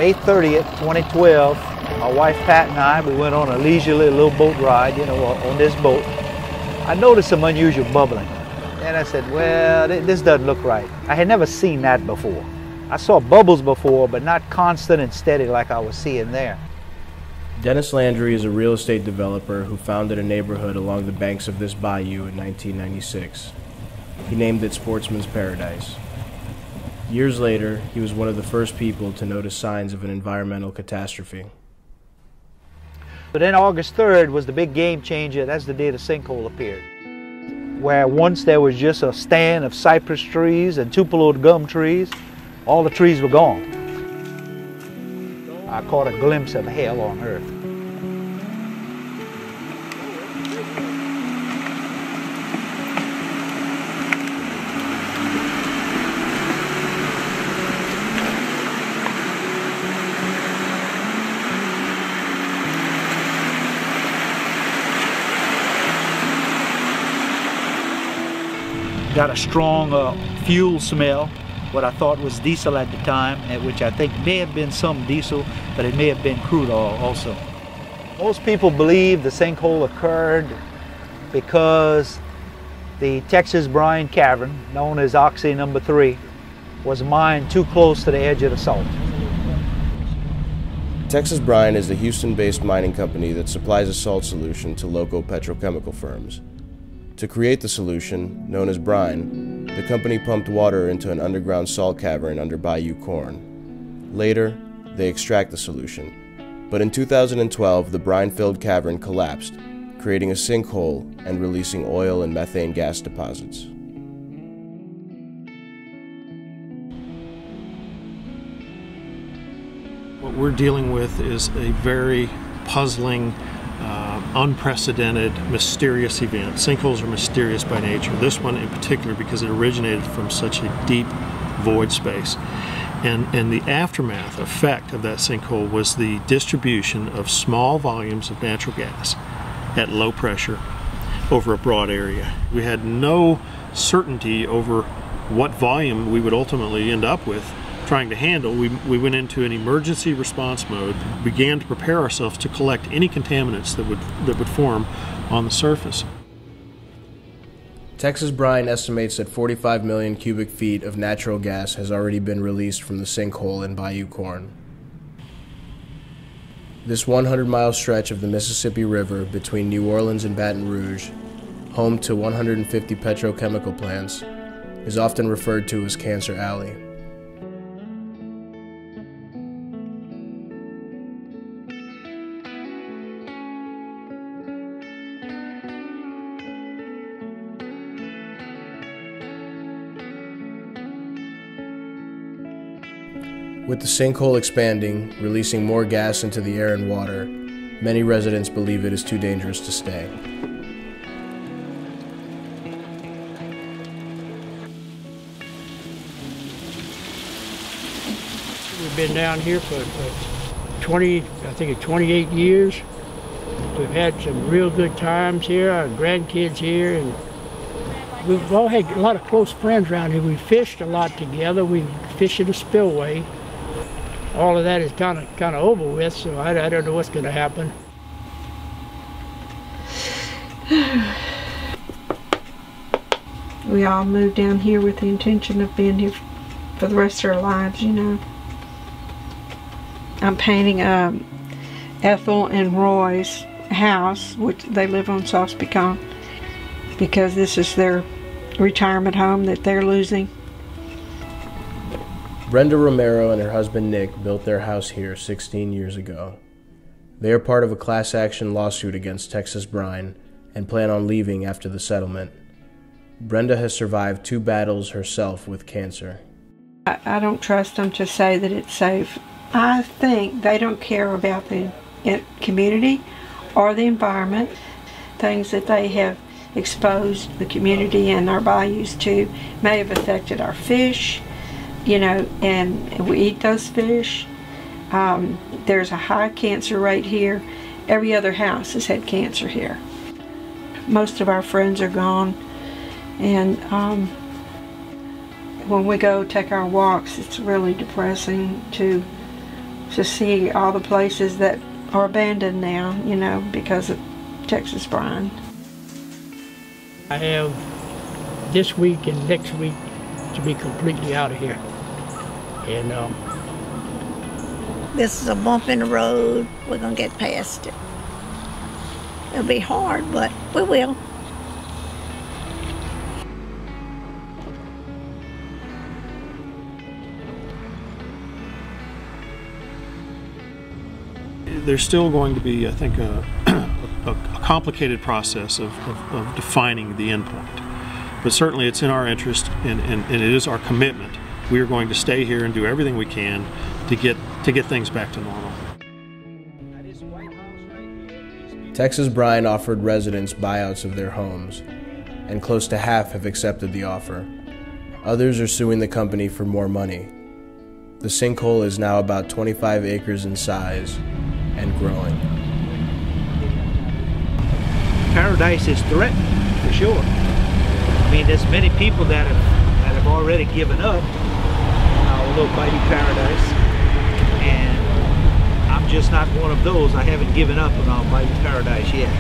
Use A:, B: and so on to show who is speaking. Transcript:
A: May 30th, 2012, my wife Pat and I, we went on a leisurely little boat ride, you know, on this boat. I noticed some unusual bubbling. And I said, well, this doesn't look right. I had never seen that before. I saw bubbles before, but not constant and steady like I was seeing there.
B: Dennis Landry is a real estate developer who founded a neighborhood along the banks of this bayou in 1996. He named it Sportsman's Paradise. Years later, he was one of the first people to notice signs of an environmental catastrophe.
A: But then August 3rd was the big game changer. That's the day the sinkhole appeared, where once there was just a stand of cypress trees and tupelo gum trees. All the trees were gone. I caught a glimpse of hell on earth. Got a strong fuel smell. What I thought was diesel at the time, which I think may have been some diesel, but it may have been crude oil also. Most people believe the sinkhole occurred because the Texas brine cavern, known as Oxy No. 3, was mined too close to the edge of the salt.
B: Texas Brine is a Houston-based mining company that supplies a salt solution to local petrochemical firms. To create the solution, known as brine, the company pumped water into an underground salt cavern under Bayou Corne. Later, they extract the solution. But in 2012, the brine-filled cavern collapsed, creating a sinkhole and releasing oil and methane gas deposits.
C: What we're dealing with is a very puzzling, unprecedented, mysterious event. Sinkholes are mysterious by nature. This one in particular because it originated from such a deep void space. And the aftermath effect of that sinkhole was the distribution of small volumes of natural gas at low pressure over a broad area. We had no certainty over what volume we would ultimately end up with trying to handle. We went into an emergency response mode, began to prepare ourselves to collect any contaminants that would form on the surface.
B: Texas Brine estimates that 45 million cubic feet of natural gas has already been released from the sinkhole in Bayou Corne. This 100-mile stretch of the Mississippi River between New Orleans and Baton Rouge, home to 150 petrochemical plants, is often referred to as Cancer Alley. With the sinkhole expanding, releasing more gas into the air and water, many residents believe it is too dangerous to stay.
D: We've been down here for 28 years. We've had some real good times here, our grandkids here, and we've all had a lot of close friends around here. We fished a lot together. We fished in a spillway. All of that is kind of over with, so I don't know what's going to happen.
E: We all moved down here with the intention of being here for the rest of our lives, you know. I'm painting Ethel and Roy's house, which they live on Sauce Pecan, because this is their retirement home that they're losing.
B: Brenda Romero and her husband Nick built their house here 16 years ago. They are part of a class action lawsuit against Texas Brine and plan on leaving after the settlement. Brenda has survived 2 battles herself with cancer.
E: I don't trust them to say that it's safe. I think they don't care about the community or the environment. Things that they have exposed the community and our bayous to may have affected our fish, you know, and we eat those fish. There's a high cancer rate here. Every other house has had cancer here. Most of our friends are gone, and when we go take our walks, it's really depressing to to see all the places that are abandoned now, you know, because of Texas brine.
D: I have this week and next week to be completely out of here. And
F: this is a bump in the road. We're gonna get past it. It'll be hard, but we will.
C: There's still going to be, I think, a complicated process of defining the endpoint. But certainly it's in our interest, and it is our commitment. We are going to stay here and do everything we can to get things back to normal.
B: Texas brine offered residents buyouts of their homes, and close to half have accepted the offer. Others are suing the company for more money. The sinkhole is now about 25 acres in size and growing.
A: Paradise is threatened, for sure. I mean, there's many people that have already given up our little Bayou Paradise, and I'm just not one of those. I haven't given up on our Bayou Paradise yet.